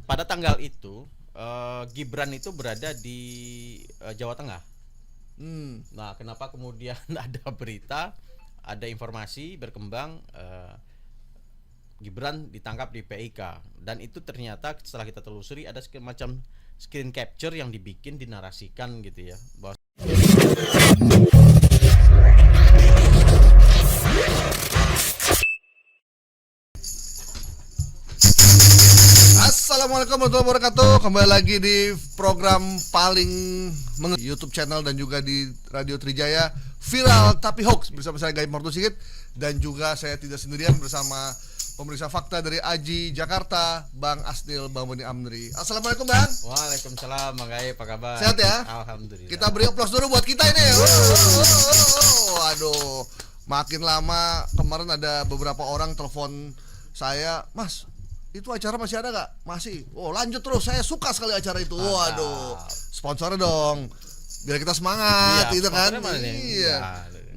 pada tanggal itu Gibran itu berada di Jawa Tengah. Nah, kenapa kemudian ada berita, ada informasi berkembang Gibran ditangkap di PIK, dan itu ternyata setelah kita telusuri ada semacam screen capture yang dibikin, dinarasikan gitu ya, bahwa Assalamualaikum warahmatullahi wabarakatuh. Kembali lagi di program paling YouTube channel dan juga di Radio Trijaya, Viral Tapi Hoax, bersama saya Gaib Martu Sigit. Dan juga saya tidak sendirian, bersama pemeriksa fakta dari Aji Jakarta, Bang Asnil Bambuni Amri. Assalamualaikum Bang. Waalaikumsalam Bang Gaib, apa kabar? Sehat ya? Alhamdulillah. Kita beri aplaus dulu buat kita ini. Aduh, makin lama. Kemarin ada beberapa orang telepon saya, Mas, itu acara masih ada gak? Masih. Oh, lanjut terus, saya suka sekali acara itu. Waduh, sponsornya dong, biar kita semangat. Iya, itu kan. Iya,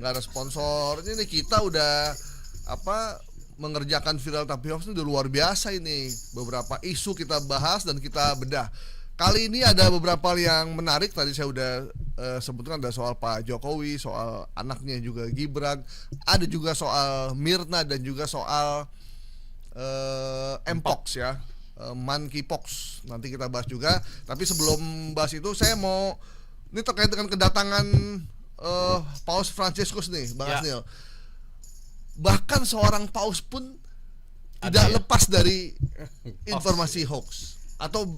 nggak ada sponsor. Ini kita udah mengerjakan Viral Tapi Hoax ini udah luar biasa ini. Beberapa isu kita bahas dan kita bedah. Kali ini ada beberapa yang menarik. Tadi saya udah sebutkan, ada soal Pak Jokowi, soal anaknya juga Gibran, ada juga soal Mirna, dan juga soal Mpox ya, Monkeypox. Nanti kita bahas juga. Tapi sebelum bahas itu, saya mau, ini terkait dengan kedatangan Paus Fransiskus nih, Bang Asnil. Bahkan seorang paus pun tidak lepas dari informasi hoax atau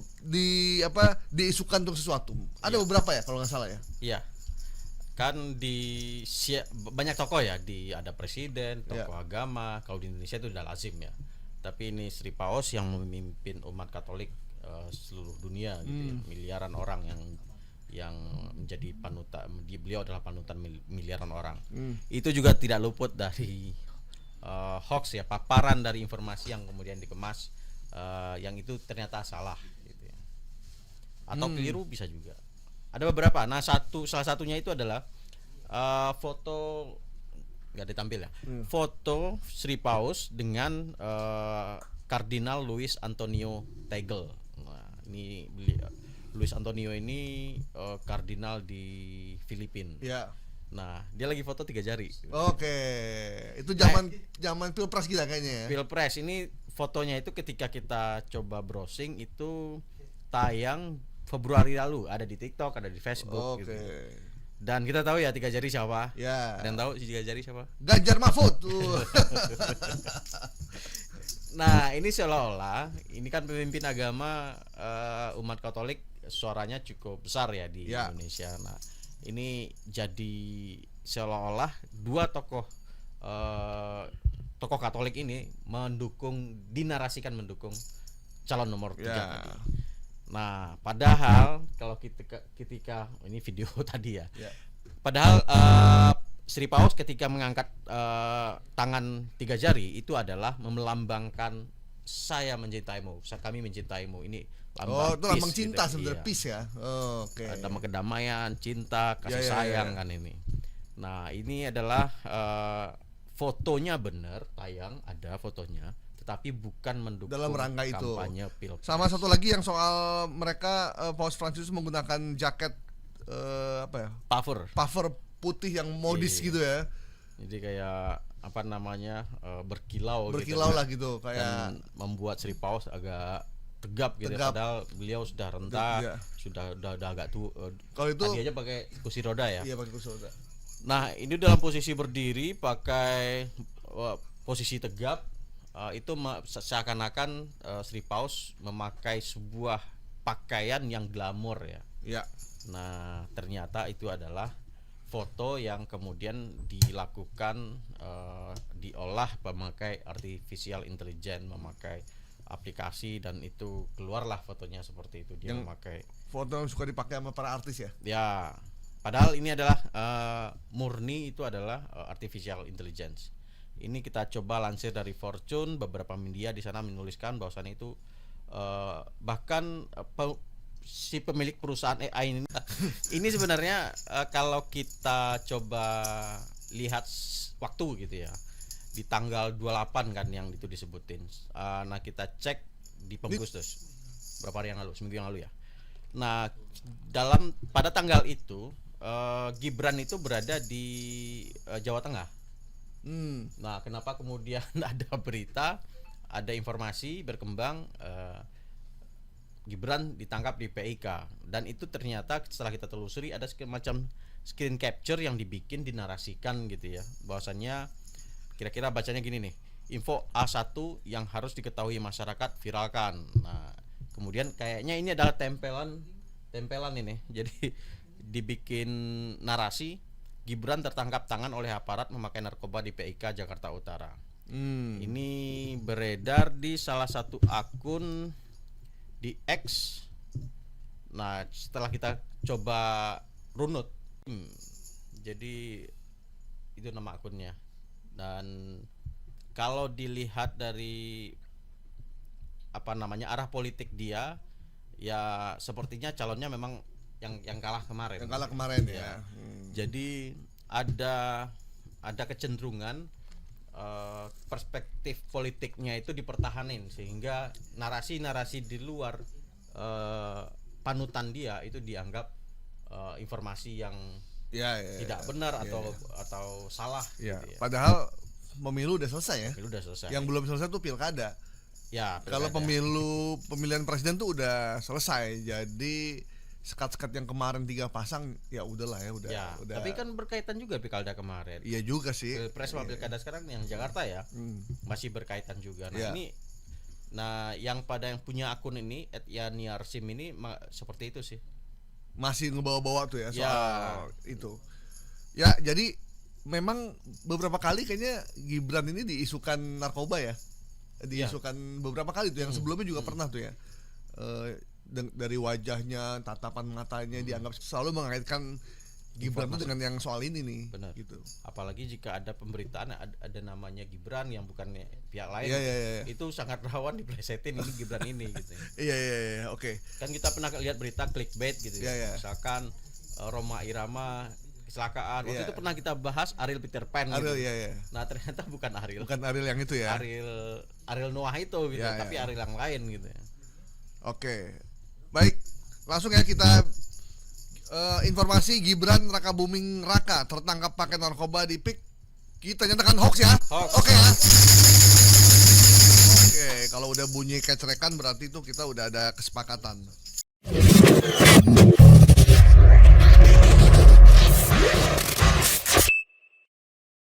diisukan untuk sesuatu. Ada beberapa ya, kalau nggak salah ya. Iya. Kan banyak tokoh ya, ada presiden, tokoh agama. Kalau di Indonesia itu udah lazim ya. Tapi ini Sri Paus yang memimpin umat Katolik seluruh dunia gitu ya. Miliaran orang yang menjadi panutan, beliau adalah panutan miliaran orang. Itu juga tidak luput dari hoax ya, paparan dari informasi yang kemudian dikemas yang itu ternyata salah gitu ya. Atau keliru bisa juga. Ada beberapa. Nah, salah satunya itu adalah foto, nggak ditampil ya, foto Sri Paus dengan Kardinal Luis Antonio Tagle. Nah, ini Luis Antonio ini kardinal di Filipina. Ya. Nah, dia lagi foto 3 jari. Oke, itu zaman pilpres kita kayaknya ya. Pilpres ini fotonya itu ketika kita coba browsing itu tayang Februari lalu, ada di TikTok, ada di Facebook gitu. Dan kita tahu ya 3 jari siapa? Ya. Dan tahu 3 jari siapa? Ganjar Mahfud tuh. Nah, ini seolah-olah ini kan pemimpin agama umat Katolik, suaranya cukup besar ya di Indonesia. Nah, ini jadi seolah-olah dua tokoh Katolik ini dinarasikan mendukung calon nomor 3 tadi. Nah, padahal kalau ketika ini video tadi ya. Padahal Sri Paus ketika mengangkat tangan 3 jari itu adalah melambangkan saya mencintaimu, kami mencintaimu. Ini lambang itu lambang cinta gitu. sebenarnya, peace ya. Oke. Lambang kedamaian, cinta, kasih sayang kan ini. Nah, ini adalah fotonya benar, tayang ada fotonya, tetapi bukan mendukung dalam rangka itu kampanye pilpres. Sama satu lagi yang soal mereka Paus Fransiskus menggunakan jaket puffer putih yang modis gitu ya. Jadi kayak berkilau gitu, lah gitu, kayak dan membuat Sri Paus agak tegap gitu. Padahal beliau sudah renta, sudah agak tuh. Kalau itu tadi aja pakai kursi roda ya. Iya, pakai kursi roda. Nah, ini dalam posisi berdiri, pakai posisi tegap. Itu seakan-akan Sri Paus memakai sebuah pakaian yang glamor ya. Iya. Nah, ternyata itu adalah foto yang kemudian dilakukan diolah memakai artificial intelligence, memakai aplikasi, dan itu keluarlah fotonya seperti itu. Dia memakai foto yang suka dipakai sama para artis ya. Ya, padahal ini adalah murni itu adalah artificial intelligence. Ini kita coba lansir dari Fortune, beberapa media di sana menuliskan bahwasannya itu bahkan si pemilik perusahaan AI ini sebenarnya kalau kita coba lihat waktu gitu ya, di tanggal 28 kan yang itu disebutin. Nah, kita cek di Pembustus. berapa hari yang lalu, seminggu yang lalu ya. Nah, pada tanggal itu Gibran itu berada di Jawa Tengah. Nah, kenapa kemudian ada berita, ada informasi berkembang Gibran ditangkap di PIK, dan itu ternyata setelah kita telusuri ada semacam screen capture yang dibikin, dinarasikan gitu ya, bahwasannya kira-kira bacanya gini nih, info A1 yang harus diketahui masyarakat viralkan. Nah, kemudian kayaknya ini adalah tempelan ini, jadi dibikin narasi Gibran tertangkap tangan oleh aparat memakai narkoba di PIK Jakarta Utara. Ini beredar di salah satu akun di X. Nah, setelah kita coba runut, jadi itu nama akunnya. Dan kalau dilihat dari arah politik dia, ya sepertinya calonnya memang yang kalah kemarin. Yang kalah kemarin ya. Jadi ada kecenderungan perspektif politiknya itu dipertahanin, sehingga narasi-narasi di luar panutan dia itu dianggap informasi yang tidak benar atau salah. Ya. Gitu ya. Padahal pemilu udah selesai ya. Pemilu udah selesai. Yang belum selesai tuh pilkada. Ya. Kalau pemilihan presiden tuh udah selesai. Jadi sekat-sekat yang kemarin 3 pasang ya udahlah ya udah. Tapi kan berkaitan juga pilkada kemarin. Iya juga sih. Pilpres sama pilkada sekarang yang Jakarta ya masih berkaitan juga. Nah ini, yang punya akun ini @yaniarsim ini seperti itu sih. Masih ngebawa-bawa tuh ya soal itu. Ya jadi memang beberapa kali kayaknya Gibran ini diisukan narkoba ya. Diisukan beberapa kali tuh, yang sebelumnya juga pernah tuh ya. Dari wajahnya, tatapan matanya dianggap selalu mengaitkan Gibran itu dengan yang soal ini nih. Benar. Gitu. Apalagi jika ada pemberitaan ada namanya Gibran yang bukan pihak lain, itu sangat rawan diplesetin ini Gibran ini gitu. Iya, oke. Kan kita pernah lihat berita clickbait gitu. Misalkan Roma Irama kecelakaan. Waktu itu pernah kita bahas Ariel Peter Pan gitu. Nah, ternyata bukan Ariel. Bukan Ariel yang itu ya. Ariel Noah itu gitu, tapi Ariel yang lain gitu ya. Oke. Baik, langsung ya kita informasi Gibran Raka Buming Raka tertangkap pakai narkoba di PIK. Kita nyatakan hoax ya. Oke ya. Oke, kalau udah bunyi kecrekan berarti itu kita udah ada kesepakatan.